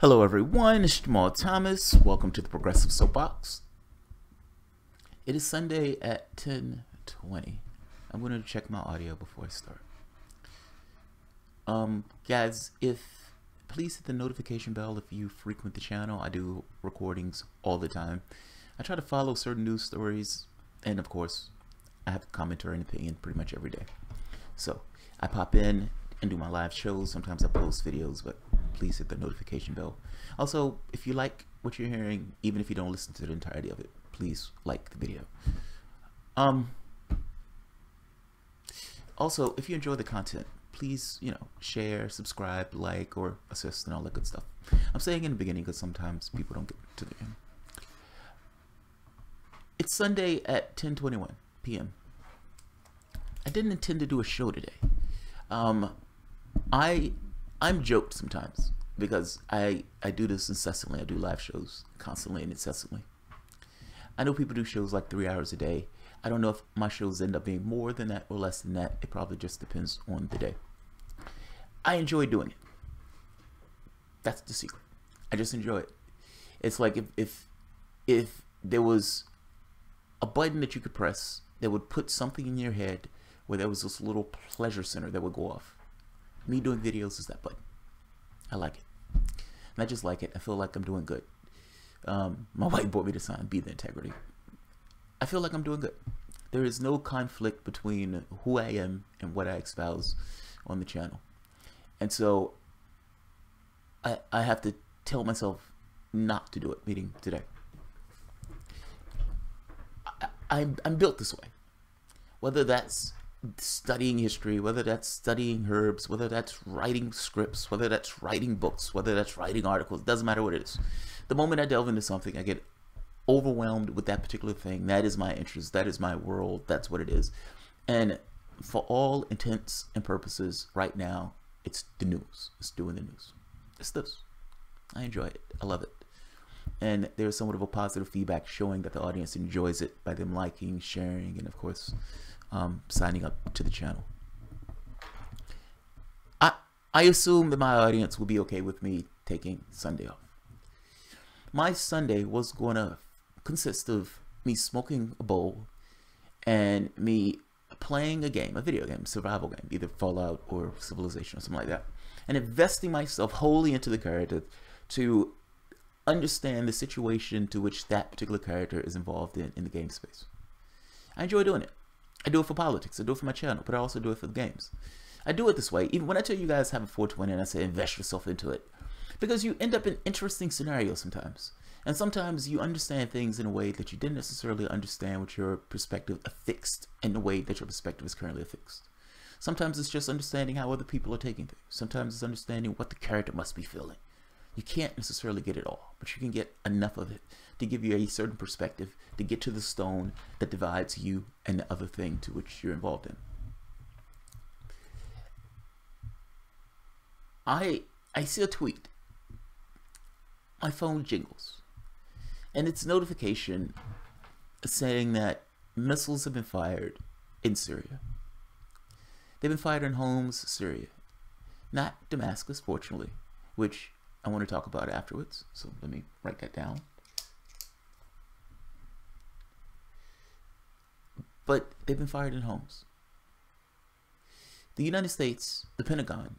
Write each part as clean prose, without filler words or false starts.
Hello everyone, it's Jamal Thomas. Welcome to the Progressive Soapbox. It is Sunday at 10:20. I'm going to check my audio before I start. Guys, please hit the notification bell if you frequent the channel. I do recordings all the time. I try to follow certain news stories, and of course, I have commentary and opinion pretty much every day. So I pop in and do my live shows. Sometimes I post videos, but please hit the notification bell. Also, if you like what you're hearing, even if you don't listen to the entirety of it, please like the video. Also, if you enjoy the content, please, share, subscribe, like, or assist, and all that good stuff. I'm saying in the beginning because sometimes people don't get to the end. It's Sunday at 10:21 p.m. I didn't intend to do a show today. I'm joked sometimes because I do this incessantly. I do live shows constantly and incessantly. I know people do shows like 3 hours a day. I don't know if my shows end up being more than that or less than that. It probably just depends on the day. I enjoy doing it. That's the secret. I just enjoy it. It's like if there was a button that you could press that would put something in your head where there was this little pleasure center that would go off. Me doing videos is that button. I like it. And I just like it. I feel like I'm doing good. My wife brought me to sign Be the Integrity. I feel like I'm doing good. There is no conflict between who I am and what I espouse on the channel. And so I have to tell myself not to do it, meaning today. I'm built this way. Whether that's studying history, whether that's studying herbs, whether that's writing scripts, whether that's writing books, whether that's writing articles, doesn't matter what it is. The moment I delve into something, I get overwhelmed with that particular thing. That is my interest. That is my world. That's what it is. And for all intents and purposes, right now, it's the news. It's doing the news. It's this. I enjoy it. I love it. And there's somewhat of a positive feedback showing that the audience enjoys it by them liking, sharing, and of course, signing up to the channel. I assume that my audience will be okay with me taking Sunday off. My Sunday was going to consist of me smoking a bowl and me playing a game, a video game, survival game, either Fallout or Civilization or something like that, and investing myself wholly into the character to understand the situation to which that particular character is involved in the game space. I enjoy doing it. I do it for politics, I do it for my channel, but I also do it for the games. I do it this way, even when I tell you guys have a 420 and I say invest yourself into it, because you end up in interesting scenarios sometimes. And sometimes you understand things in a way that you didn't necessarily understand with your perspective affixed in the way that your perspective is currently affixed. Sometimes it's just understanding how other people are taking things. Sometimes it's understanding what the character must be feeling. You can't necessarily get it all, but you can get enough of it to give you a certain perspective to get to the stone that divides you and the other thing to which you're involved in. I see a tweet. My phone jingles. And it's a notification saying that missiles have been fired in Syria. They've been fired in Homs, Syria. Not Damascus, fortunately, which I want to talk about afterwards, so let me write that down. But they've been fired in Homs. The United States, the Pentagon,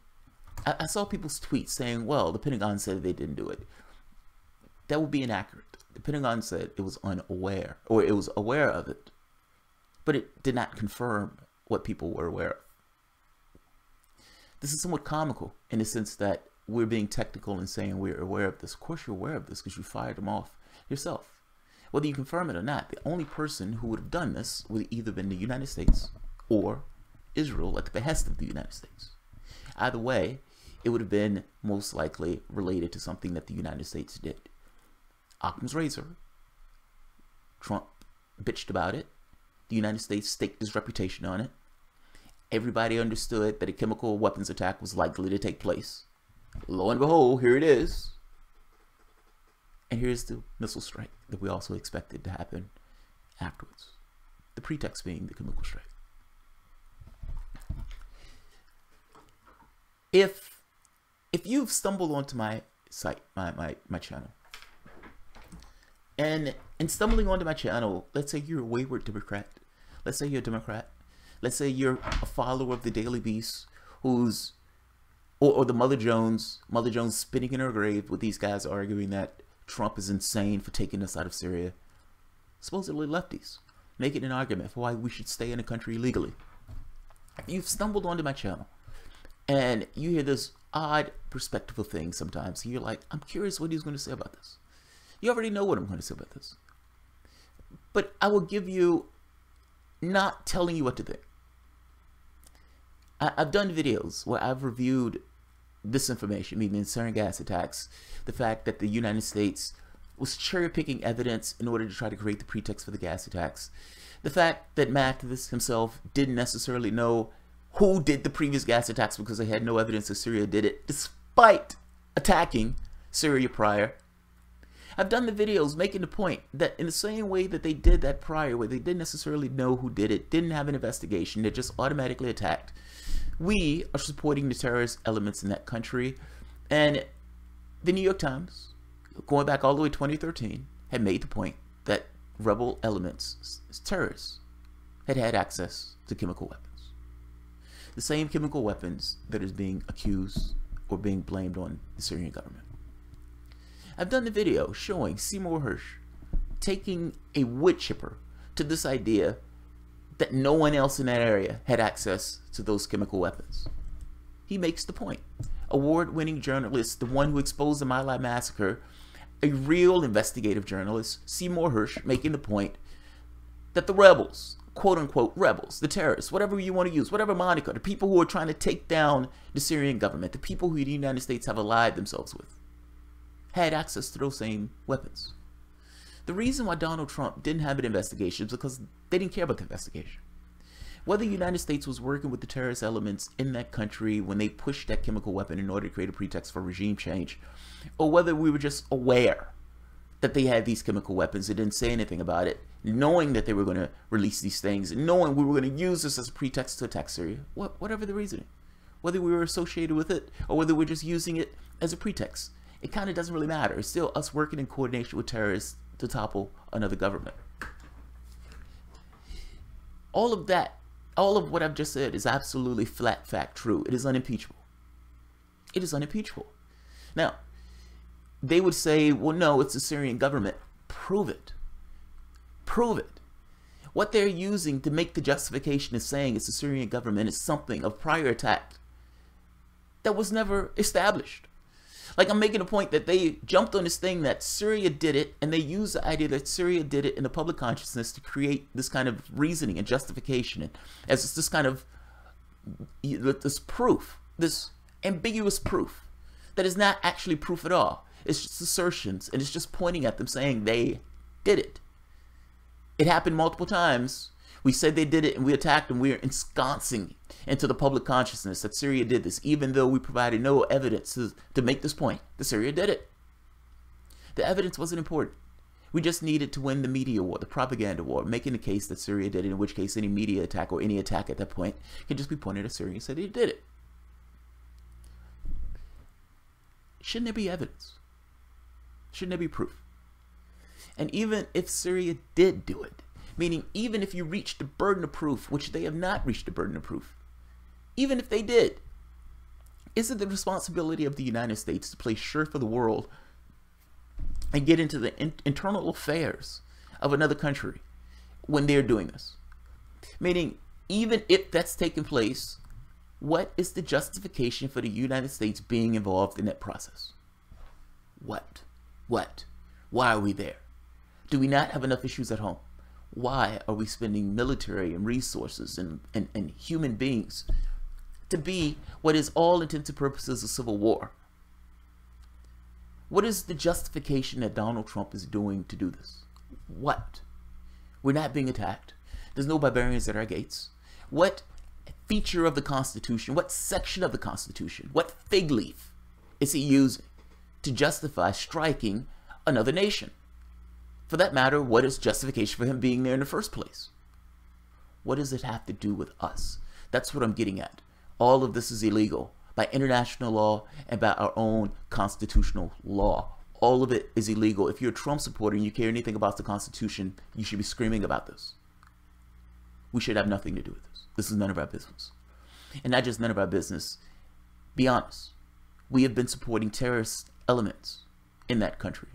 I saw people's tweets saying, well, the Pentagon said they didn't do it. That would be inaccurate. The Pentagon said it was unaware, or it was aware of it, but it did not confirm what people were aware of. This is somewhat comical in the sense that we're being technical and saying we're aware of this. Of course you're aware of this because you fired them off yourself. Whether you confirm it or not, the only person who would have done this would have either been the United States or Israel at the behest of the United States. Either way, it would have been most likely related to something that the United States did. Occam's razor. Trump bitched about it. The United States staked his reputation on it. Everybody understood that a chemical weapons attack was likely to take place. Lo and behold, here it is. And here's the missile strike that we also expected to happen afterwards. The pretext being the chemical strike. If you've stumbled onto my site, my channel. And in stumbling onto my channel, let's say you're a wayward Democrat. Let's say you're a Democrat. Let's say you're a follower of the Daily Beast, who's, or the Mother Jones spinning in her grave with these guys arguing that Trump is insane for taking us out of Syria. Supposedly lefties, making an argument for why we should stay in the country illegally. You've stumbled onto my channel, and you hear this odd perspective of things sometimes. You're like, I'm curious what he's going to say about this. You already know what I'm going to say about this. But I will give you, not telling you what to think. I've done videos where I've reviewed this information, meaning the Syrian gas attacks, the fact that the United States was cherry-picking evidence in order to try to create the pretext for the gas attacks, the fact that Mathis himself didn't necessarily know who did the previous gas attacks because they had no evidence that Syria did it, despite attacking Syria prior. I've done the videos making the point that in the same way that they did that prior, where they didn't necessarily know who did it, didn't have an investigation, they just automatically attacked, we are supporting the terrorist elements in that country. And the New York Times, going back all the way to 2013, had made the point that rebel elements, terrorists, had access to chemical weapons. The same chemical weapons that is being accused or being blamed on the Syrian government. I've done the video showing Seymour Hersh taking a wood chipper to this idea that no one else in that area had access to those chemical weapons. He makes the point. Award-winning journalist, the one who exposed the My Lai massacre, a real investigative journalist, Seymour Hersh, making the point that the rebels, quote-unquote rebels, the terrorists, whatever you want to use, whatever moniker, the people who are trying to take down the Syrian government, the people who the United States have allied themselves with, had access to those same weapons. The reason why Donald Trump didn't have an investigation is because they didn't care about the investigation. Whether the United States was working with the terrorist elements in that country when they pushed that chemical weapon in order to create a pretext for regime change, or whether we were just aware that they had these chemical weapons and didn't say anything about it, knowing that they were going to release these things, and knowing we were going to use this as a pretext to attack Syria, whatever the reasoning, whether we were associated with it or whether we're just using it as a pretext, it kind of doesn't really matter. It's still us working in coordination with terrorists to topple another government. All of that, all of what I've just said is absolutely flat fact true. It is unimpeachable. It is unimpeachable. Now, they would say, well, no, it's the Syrian government. Prove it. Prove it. What they're using to make the justification of saying it's the Syrian government is something of prior attack that was never established. Like, I'm making a point that they jumped on this thing that Syria did it, and they used the idea that Syria did it in the public consciousness to create this kind of reasoning and justification, and as this kind of this proof, this ambiguous proof that is not actually proof at all. It's just assertions, and it's just pointing at them saying they did it. It happened multiple times. We said they did it and we attacked them. We are ensconcing into the public consciousness that Syria did this, even though we provided no evidence to make this point that Syria did it. The evidence wasn't important. We just needed to win the media war, the propaganda war, making the case that Syria did it, in which case any media attack or any attack at that point can just be pointed at Syria and say they did it. Shouldn't there be evidence? Shouldn't there be proof? And even if Syria did do it, meaning even if you reach the burden of proof, which they have not reached the burden of proof, even if they did, is it the responsibility of the United States to play sure for the world and get into the internal affairs of another country when they're doing this? Meaning, even if that's taken place, what is the justification for the United States being involved in that process? What? Why are we there? Do we not have enough issues at home? Why are we spending military and resources and human beings to be what is all intents and purposes a civil war? What is the justification that Donald Trump is doing to do this? What? We're not being attacked. There's no barbarians at our gates. What feature of the Constitution, what section of the Constitution, what fig leaf is he using to justify striking another nation? For that matter, what is justification for him being there in the first place? What does it have to do with us? That's what I'm getting at. All of this is illegal by international law, and by our own constitutional law. All of it is illegal. If you're a Trump supporter and you care anything about the Constitution, you should be screaming about this. We should have nothing to do with this. This is none of our business. And not just none of our business. Be honest. We have been supporting terrorist elements in that country.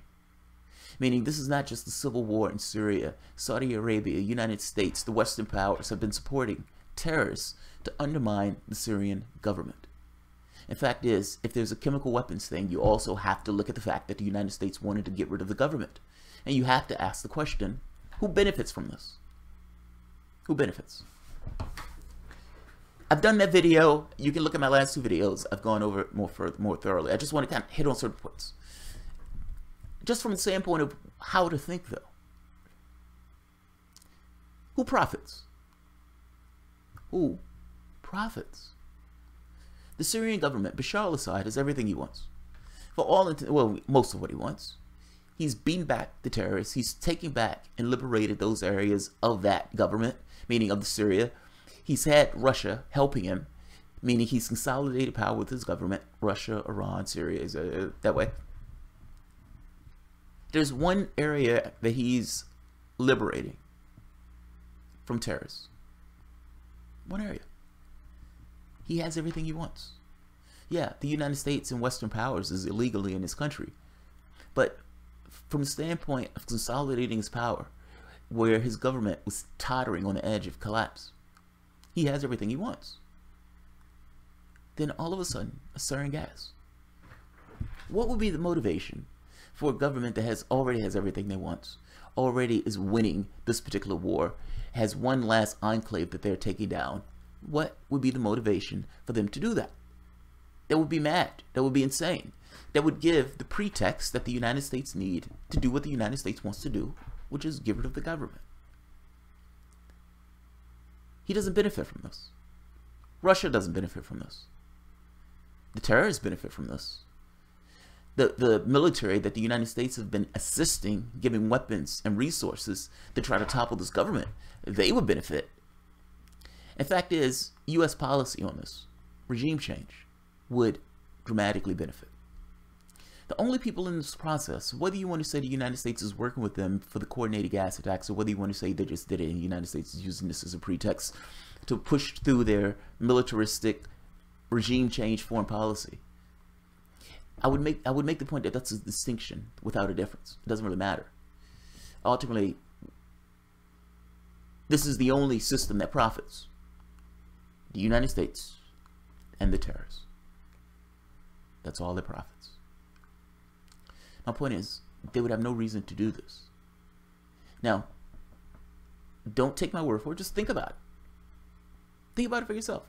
Meaning this is not just the civil war in Syria. Saudi Arabia, United States, the Western powers have been supporting terrorists to undermine the Syrian government. In fact is, if there's a chemical weapons thing, you also have to look at the fact that the United States wanted to get rid of the government. And you have to ask the question, who benefits from this? Who benefits? I've done that video. You can look at my last two videos. I've gone over it more thoroughly. I just want to kind of hit on certain points. Just from the standpoint of how to think, though. Who profits? Who profits? The Syrian government, Bashar al-Assad, has everything he wants. For all, well, most of what he wants. He's beaten back the terrorists. He's taken back and liberated those areas of that government, meaning of the Syria. He's had Russia helping him, meaning he's consolidated power with his government. Russia, Iran, Syria, that way. There's one area that he's liberating from terrorists. One area. He has everything he wants. Yeah, the United States and Western powers is illegally in his country. But from the standpoint of consolidating his power, where his government was tottering on the edge of collapse, he has everything he wants. Then all of a sudden, a sarin gas. What would be the motivation for a government that already has everything they want, already is winning this particular war, has one last enclave that they're taking down? What would be the motivation for them to do that? That would be mad. That would be insane. That would give the pretext that the United States need to do what the United States wants to do, which is get rid of the government. He doesn't benefit from this. Russia doesn't benefit from this. The terrorists benefit from this. The military that the United States have been assisting, giving weapons and resources to try to topple this government, they would benefit. In fact is, U.S. policy on this, regime change, would dramatically benefit. The only people in this process, whether you want to say the United States is working with them for the coordinated gas attacks, or whether you want to say they just did it and the United States is using this as a pretext to push through their militaristic regime change foreign policy, I would make the point that that's a distinction without a difference. It doesn't really matter. Ultimately, this is the only system that profits. The United States and the terrorists. That's all that profits. My point is, they would have no reason to do this. Now, don't take my word for it. Just think about it. Think about it for yourself.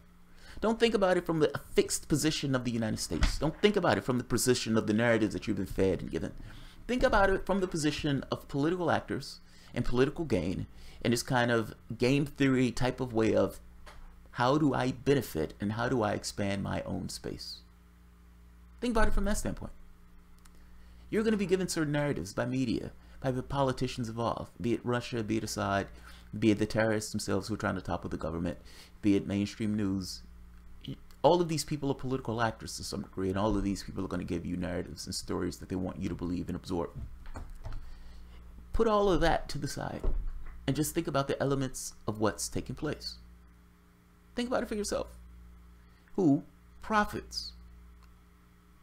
Don't think about it from the fixed position of the United States. Don't think about it from the position of the narratives that you've been fed and given. Think about it from the position of political actors and political gain and this kind of game theory type of way of how do I benefit and how do I expand my own space. Think about it from that standpoint. You're going to be given certain narratives by media, by the politicians involved, be it Russia, be it Assad, be it the terrorists themselves who are trying to topple the government, be it mainstream news. All of these people are political actors to some degree, and all of these people are going to give you narratives and stories that they want you to believe and absorb. Put all of that to the side and just think about the elements of what's taking place. Think about it for yourself. Who profits?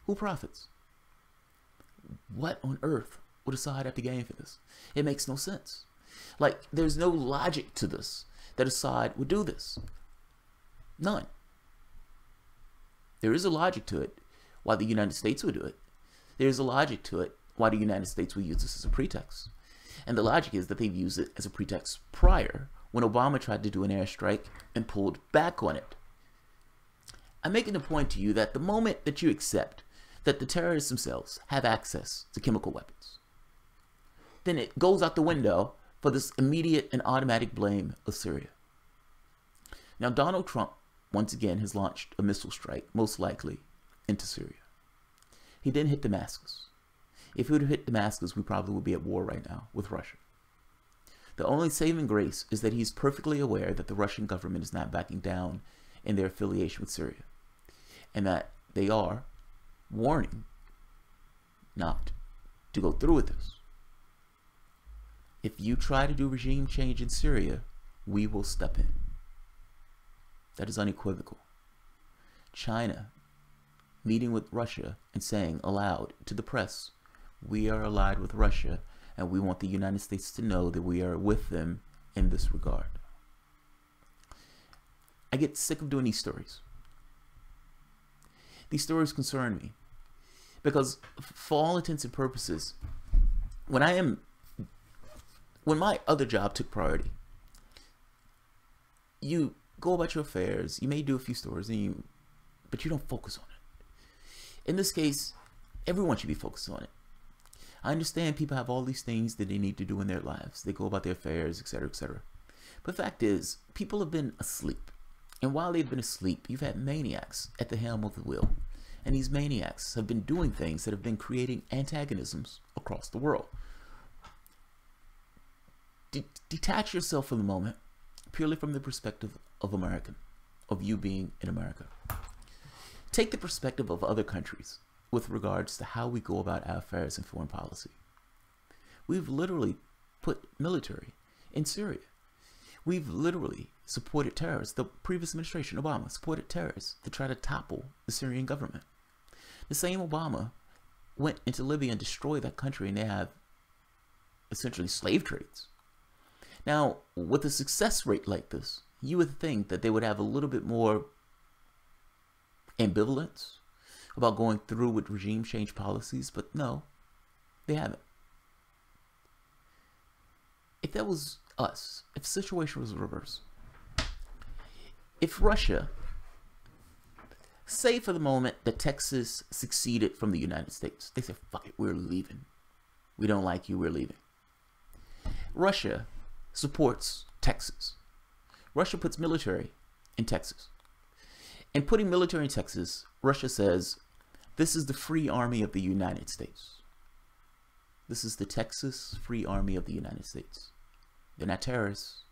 Who profits? What on earth would Assad have to gain for this? It makes no sense. Like, there's no logic to this, that Assad would do this. None. There is a logic to it why the United States would do it. There is a logic to it why the United States would use this as a pretext. And the logic is that they've used it as a pretext prior, when Obama tried to do an airstrike and pulled back on it. I'm making the point to you that the moment that you accept that the terrorists themselves have access to chemical weapons, then it goes out the window for this immediate and automatic blame of Syria. Now, Donald Trump, once again, has launched a missile strike, most likely, into Syria. He didn't hit Damascus. If he would have hit Damascus, we probably would be at war right now with Russia. The only saving grace is that he's perfectly aware that the Russian government is not backing down in their affiliation with Syria, and that they are warning not to go through with this. If you try to do regime change in Syria, we will step in. That is unequivocal. China meeting with Russia and saying aloud to the press, we are allied with Russia and we want the United States to know that we are with them in this regard. I get sick of doing these stories. These stories concern me because for all intents and purposes, when my other job took priority, you go about your affairs, you may do a few stories, but you don't focus on it. In this case, everyone should be focused on it. I understand people have all these things that they need to do in their lives. They go about their affairs, etc., etc. But the fact is, people have been asleep. And while they've been asleep, you've had maniacs at the helm of the wheel. And these maniacs have been doing things that have been creating antagonisms across the world. Detach yourself for the moment, purely from the perspective of American, of you being in America. Take the perspective of other countries with regards to how we go about our affairs and foreign policy. We've literally put military in Syria. We've literally supported terrorists. The previous administration, Obama, supported terrorists to try to topple the Syrian government. The same Obama went into Libya and destroyed that country, and they have essentially slave trades. Now, with a success rate like this, you would think that they would have a little bit more ambivalence about going through with regime change policies, but no, they haven't. If that was us, if the situation was reversed, if Russia, say for the moment that Texas seceded from the United States, they said, fuck it, we're leaving. We don't like you, we're leaving. Russia supports Texas. Russia puts military in Texas. And putting military in Texas, Russia says, this is the Free Army of the United States. This is the Texas Free Army of the United States. They're not terrorists,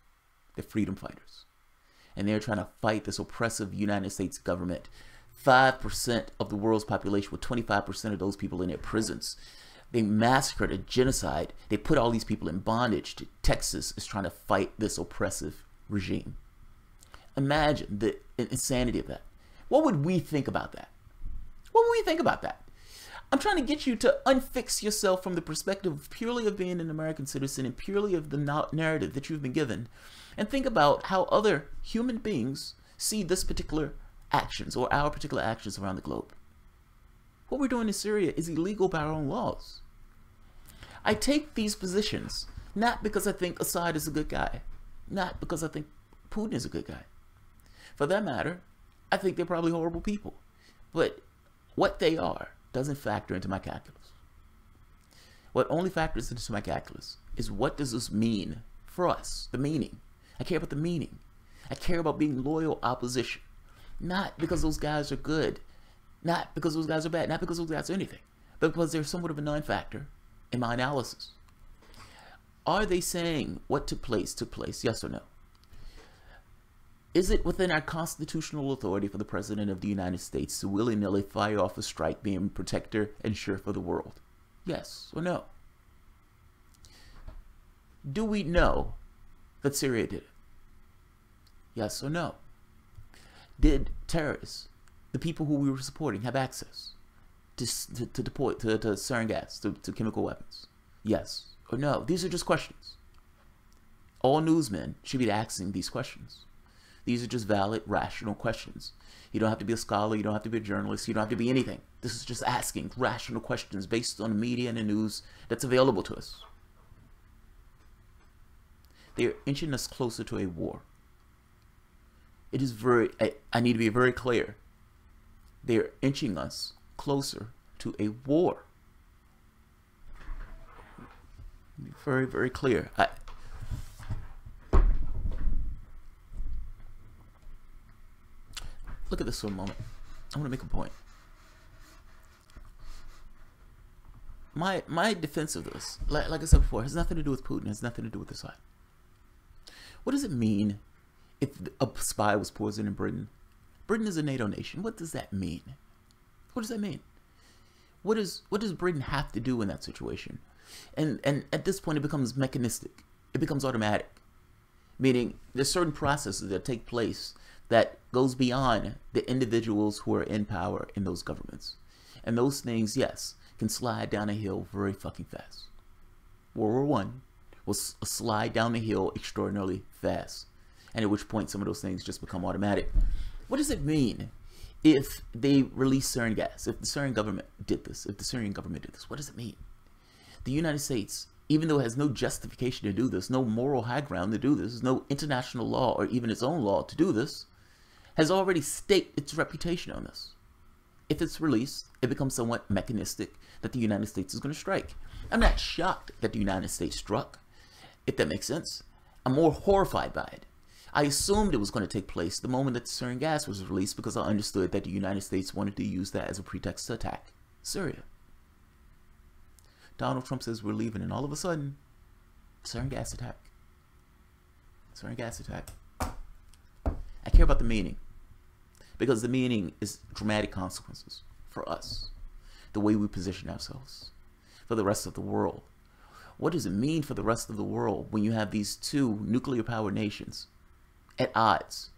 they're freedom fighters. And they're trying to fight this oppressive United States government. 5% of the world's population, with 25% of those people in their prisons. They massacred a genocide. They put all these people in bondage. Texas is trying to fight this oppressive regime. Imagine the insanity of that. What would we think about that? What would we think about that? I'm trying to get you to unfix yourself from the perspective purely of being an American citizen and purely of the narrative that you've been given, and think about how other human beings see this particular actions or our particular actions around the globe. What we're doing in Syria is illegal by our own laws. I take these positions not because I think Assad is a good guy, not because I think Putin is a good guy. For that matter, I think they're probably horrible people. But what they are doesn't factor into my calculus. What only factors into my calculus is, what does this mean for us? The meaning. I care about the meaning. I care about being loyal opposition. Not because those guys are good. Not because those guys are bad. Not because those guys are anything. But because they're somewhat of a non-factor in my analysis. Are they saying what took place, yes or no? Is it within our constitutional authority for the President of the United States to willy-nilly fire off a strike, being protector and sure for the world? Yes or no? Do we know that Syria did it? Yes or no? Did terrorists, the people who we were supporting, have access to deploy to sarin gas, to chemical weapons? Yes or no? These are just questions. All newsmen should be asking these questions. These are just valid, rational questions. You don't have to be a scholar, you don't have to be a journalist, you don't have to be anything. This is just asking rational questions based on the media and the news that's available to us. They are inching us closer to a war. It is I need to be very clear. They are inching us closer to a war. Be very, very clear. Look at this for a moment. I want to make a point. My defense of this, like I said before, has nothing to do with Putin, has nothing to do with Assad. What does it mean if a spy was poisoned in Britain? Britain is a NATO nation. What does that mean? What does that mean? What does Britain have to do in that situation? And at this point, it becomes mechanistic. It becomes automatic. Meaning, there's certain processes that take place that goes beyond the individuals who are in power in those governments. And those things, yes, can slide down a hill very fucking fast. World War I was a slide down the hill extraordinarily fast. And at which point some of those things just become automatic. What does it mean if they release Syrian gas? If the Syrian government did this? If the Syrian government did this? What does it mean? The United States, even though it has no justification to do this, no moral high ground to do this, no international law or even its own law to do this, has already staked its reputation on this. If it's released, it becomes somewhat mechanistic that the United States is going to strike. I'm not shocked that the United States struck, if that makes sense. I'm more horrified by it. I assumed it was going to take place the moment that the Syrian gas was released because I understood that the United States wanted to use that as a pretext to attack Syria. Donald Trump says we're leaving, and all of a sudden, Syrian gas attack. Syrian gas attack. I care about the meaning, because the meaning is dramatic consequences for us, the way we position ourselves, for the rest of the world. What does it mean for the rest of the world when you have these two nuclear power nations at odds,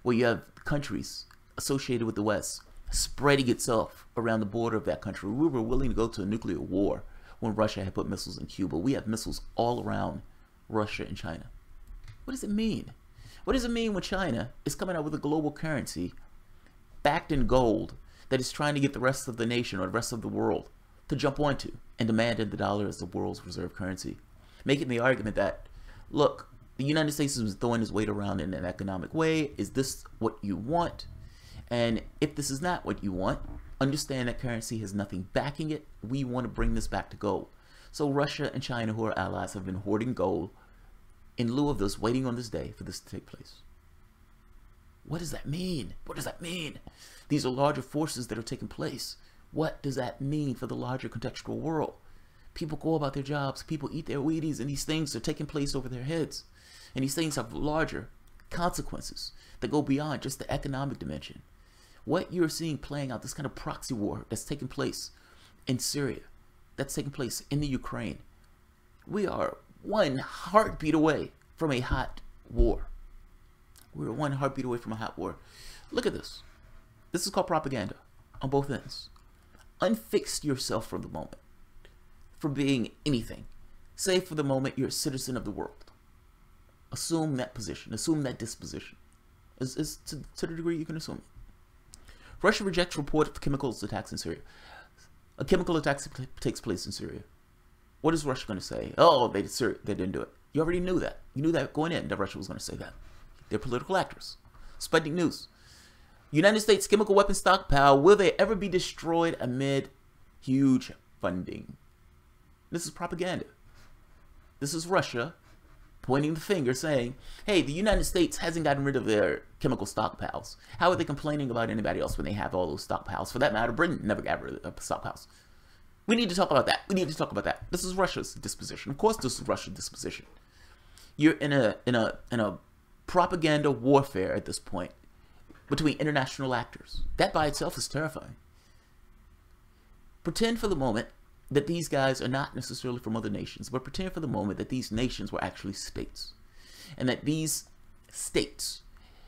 where you have countries associated with the West spreading itself around the border of that country? We were willing to go to a nuclear war when Russia had put missiles in Cuba. We have missiles all around Russia and China. What does it mean? What does it mean when China is coming out with a global currency backed in gold that is trying to get the rest of the nation or the rest of the world to jump onto and demanded the dollar as the world's reserve currency, making the argument that, look, the United States is throwing its weight around in an economic way. Is this what you want? And if this is not what you want, understand that currency has nothing backing it. We want to bring this back to gold. So Russia and China, who are allies, have been hoarding gold in lieu of this, waiting on this day for this to take place. What does that mean? What does that mean? These are larger forces that are taking place. What does that mean for the larger contextual world? People go about their jobs, people eat their Wheaties, and these things are taking place over their heads. And these things have larger consequences that go beyond just the economic dimension. What you're seeing playing out, this kind of proxy war that's taking place in Syria, that's taking place in the Ukraine. We are one heartbeat away from a hot war. We're one heartbeat away from a hot war. Look at this. This is called propaganda on both ends. Unfix yourself for the moment, from being anything. Say for the moment you're a citizen of the world. Assume that position. Assume that disposition. Is to the degree you can assume it. Russia rejects report of chemicals attacks in Syria. A chemical attack takes place in Syria. What is Russia going to say? Oh, they didn't do it. You already knew that. You knew that going in that Russia was going to say that. They're political actors. Spreading news. United States chemical weapons stockpile, will they ever be destroyed amid huge funding? This is propaganda. This is Russia pointing the finger saying, hey, the United States hasn't gotten rid of their chemical stockpiles. How are they complaining about anybody else when they have all those stockpiles? For that matter, Britain never got rid of stockpiles. We need to talk about that. We need to talk about that. This is Russia's disposition. Of course, this is Russia's disposition. You're in a propaganda warfare at this point between international actors. That by itself is terrifying. Pretend for the moment that these guys are not necessarily from other nations, but pretend for the moment that these nations were actually states. And that these states,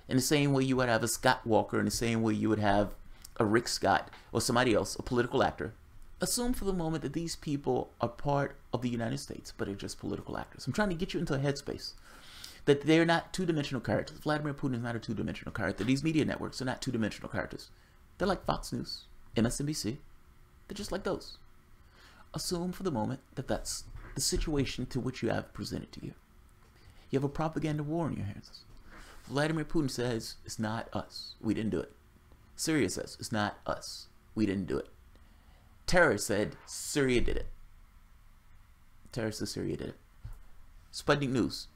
in the same way you would have a Scott Walker, in the same way you would have a Rick Scott or somebody else, a political actor, assume for the moment that these people are part of the United States, but are just political actors. I'm trying to get you into a headspace that they're not two-dimensional characters. Vladimir Putin is not a two-dimensional character. These media networks are not two-dimensional characters. They're like Fox News, MSNBC. They're just like those. Assume for the moment that that's the situation to which you have presented to you. You have a propaganda war in your hands. Vladimir Putin says, it's not us. We didn't do it. Syria says, it's not us. We didn't do it. Terror said, Syria did it. Terror says Syria did it. Sputnik News.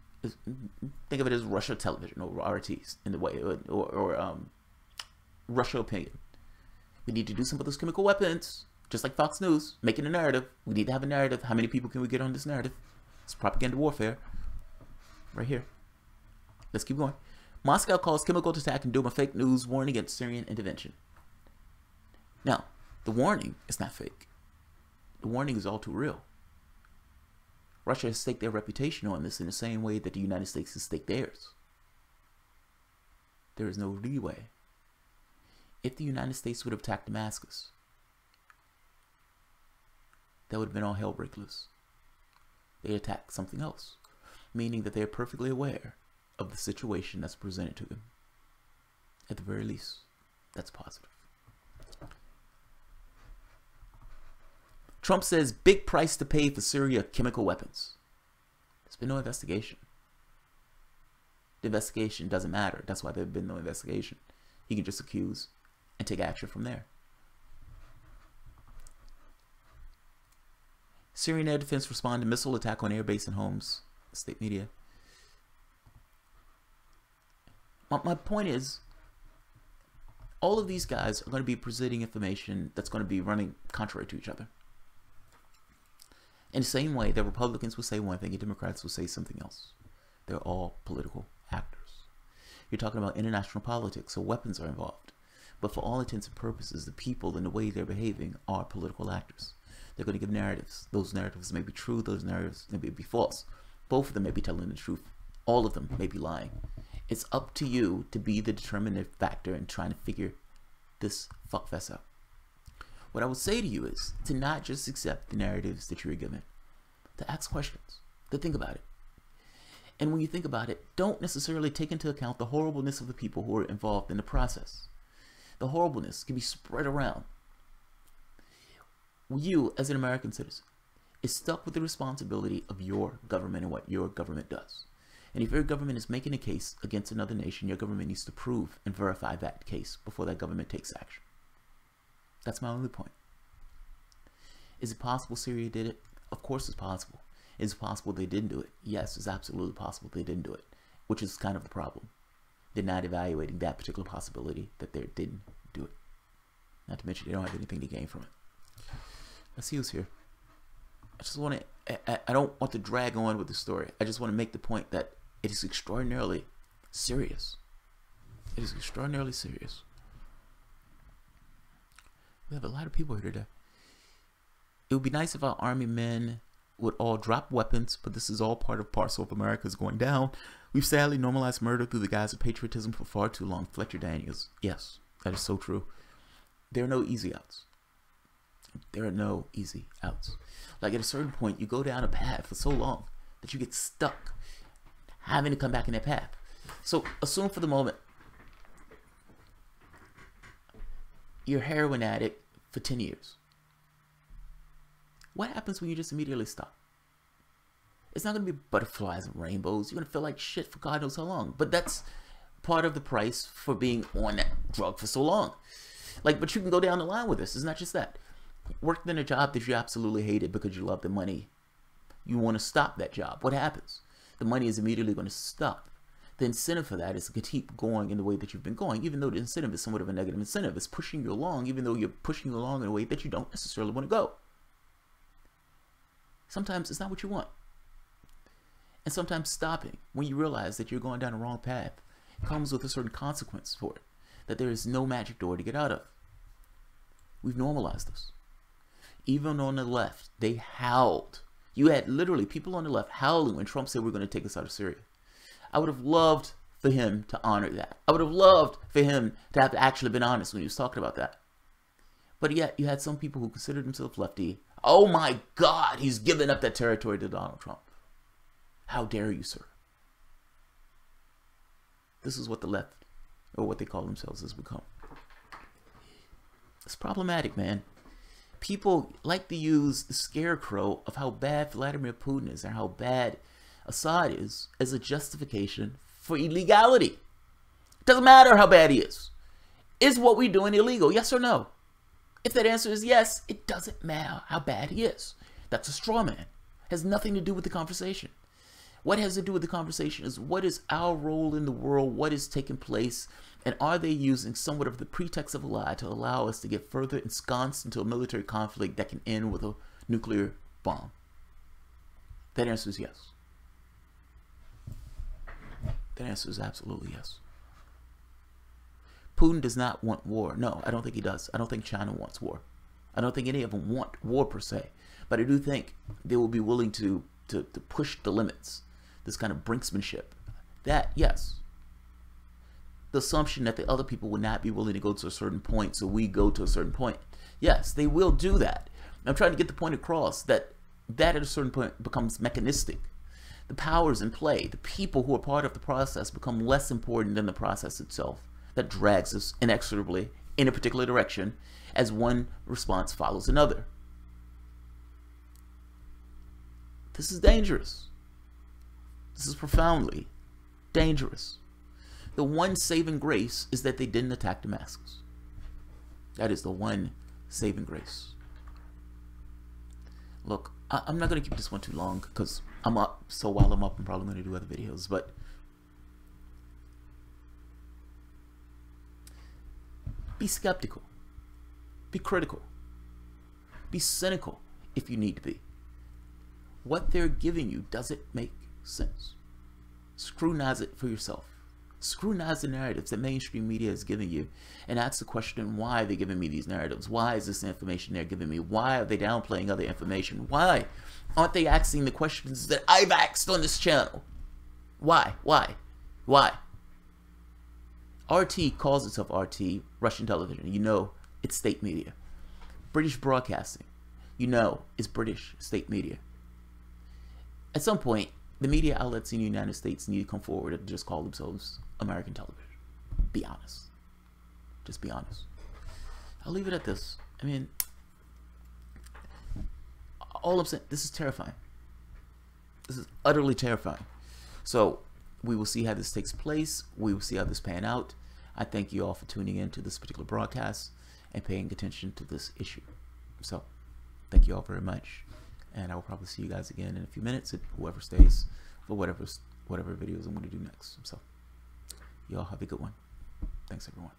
Think of it as Russia television or RTs in the way, or Russia opinion. We need to do some of those chemical weapons, just like Fox News, making a narrative. We need to have a narrative. How many people can we get on this narrative? It's propaganda warfare. Right here. Let's keep going. Moscow calls chemical attack and doom a fake news warning against Syrian intervention. Now, the warning is not fake. The warning is all too real. Russia has staked their reputation on this in the same way that the United States has staked theirs. There is no leeway. If the United States would have attacked Damascus, that would have been all hell break loose. They attacked something else, meaning that they're perfectly aware of the situation that's presented to them. At the very least, that's positive. Trump says big price to pay for Syria chemical weapons. There's been no investigation. The investigation doesn't matter. That's why there's been no investigation. He can just accuse and take action from there. Syrian air defense responded to missile attack on air base and homes. State media. My point is, all of these guys are going to be presenting information that's going to be running contrary to each other. In the same way that Republicans will say one thing and Democrats will say something else. They're all political actors. You're talking about international politics, so weapons are involved. But for all intents and purposes, the people and the way they're behaving are political actors. They're going to give narratives. Those narratives may be true, those narratives may be false. Both of them may be telling the truth. All of them may be lying. It's up to you to be the determinative factor in trying to figure this fuckfest out. What I would say to you is to not just accept the narratives that you're given, to ask questions, to think about it. And when you think about it, don't necessarily take into account the horribleness of the people who are involved in the process. The horribleness can be spread around. You, as an American citizen, is stuck with the responsibility of your government and what your government does. And if your government is making a case against another nation, your government needs to prove and verify that case before that government takes action. That's my only point. Is it possible Syria did it? Of course it's possible. Is it possible they didn't do it? Yes, it's absolutely possible they didn't do it, which is kind of the problem. They're not evaluating that particular possibility that they didn't do it. Not to mention they don't have anything to gain from it. Let's see who's here. I just want to, I don't want to drag on with the story. I just want to make the point that it is extraordinarily serious. It is extraordinarily serious. We have a lot of people here today. It would be nice if our army men would all drop weapons, but this is all part of parcel of America's going down. We've sadly normalized murder through the guise of patriotism for far too long. Fletcher Daniels. Yes, that is so true. There are no easy outs. There are no easy outs. Like at a certain point, you go down a path for so long that you get stuck having to come back in that path. So assume for the moment you're a heroin addict for 10 years. What happens when you just immediately stop? It's not going to be butterflies and rainbows. You're going to feel like shit for God knows how long. But that's part of the price for being on that drug for so long. Like, but you can go down the line with this. It's not just that. Worked in a job that you absolutely hated because you love the money. You want to stop that job. What happens? The money is immediately going to stop. The incentive for that is to keep going in the way that you've been going, even though the incentive is somewhat of a negative incentive. It's pushing you along, even though you're pushing you along in a way that you don't necessarily want to go. Sometimes it's not what you want. And sometimes stopping, when you realize that you're going down the wrong path, comes with a certain consequence for it, that there is no magic door to get out of. We've normalized this. Even on the left, they howled. You had literally people on the left howling when Trump said we're going to take us out of Syria. I would have loved for him to honor that. I would have loved for him to have actually been honest when he was talking about that. But yet, you had some people who considered themselves lefty. Oh my God, he's giving up that territory to Donald Trump. How dare you, sir? This is what the left, or what they call themselves, has become. It's problematic, man. People like to use the scarecrow of how bad Vladimir Putin is and how bad Assad is as a justification for illegality. It doesn't matter how bad he is. Is what we're doing illegal? Yes or no? If that answer is yes, it doesn't matter how bad he is. That's a straw man. It has nothing to do with the conversation. What has to do with the conversation is what is our role in the world, what is taking place, and are they using somewhat of the pretext of a lie to allow us to get further ensconced into a military conflict that can end with a nuclear bomb? That answer is yes. That answer is absolutely yes. Putin does not want war. No, I don't think he does. I don't think China wants war. I don't think any of them want war per se. But I do think they will be willing to push the limits. This kind of brinksmanship. That, yes. The assumption that the other people would not be willing to go to a certain point, so we go to a certain point. Yes, they will do that. I'm trying to get the point across that at a certain point becomes mechanistic. The powers in play, the people who are part of the process become less important than the process itself. That drags us inexorably in a particular direction as one response follows another. This is dangerous. This is profoundly dangerous. The one saving grace is that they didn't attack Damascus. That is the one saving grace. Look, I'm not going to keep this one too long because I'm up. So while I'm up, I'm probably going to do other videos. But be skeptical. Be critical. Be cynical if you need to be. What they're giving you, does it make sense? Scrutinize it for yourself. Scrutinize the narratives that mainstream media is giving you and ask the question, why are they giving me these narratives? Why is this information they're giving me? Why are they downplaying other information? Why aren't they asking the questions that I've asked on this channel? Why? RT calls itself RT, Russian television. You know it's state media. British broadcasting, you know it's British state media. At some point, the media outlets in the United States need to come forward and just call themselves American television. Be honest. Just be honest. I'll leave it at this. I mean, all I'm saying, this is terrifying. This is utterly terrifying. So we will see how this takes place. We will see how this pan out. I thank you all for tuning in to this particular broadcast and paying attention to this issue. So thank you all very much. And I will probably see you guys again in a few minutes, whoever stays, for whatever videos I'm going to do next. So, y'all have a good one. Thanks, everyone.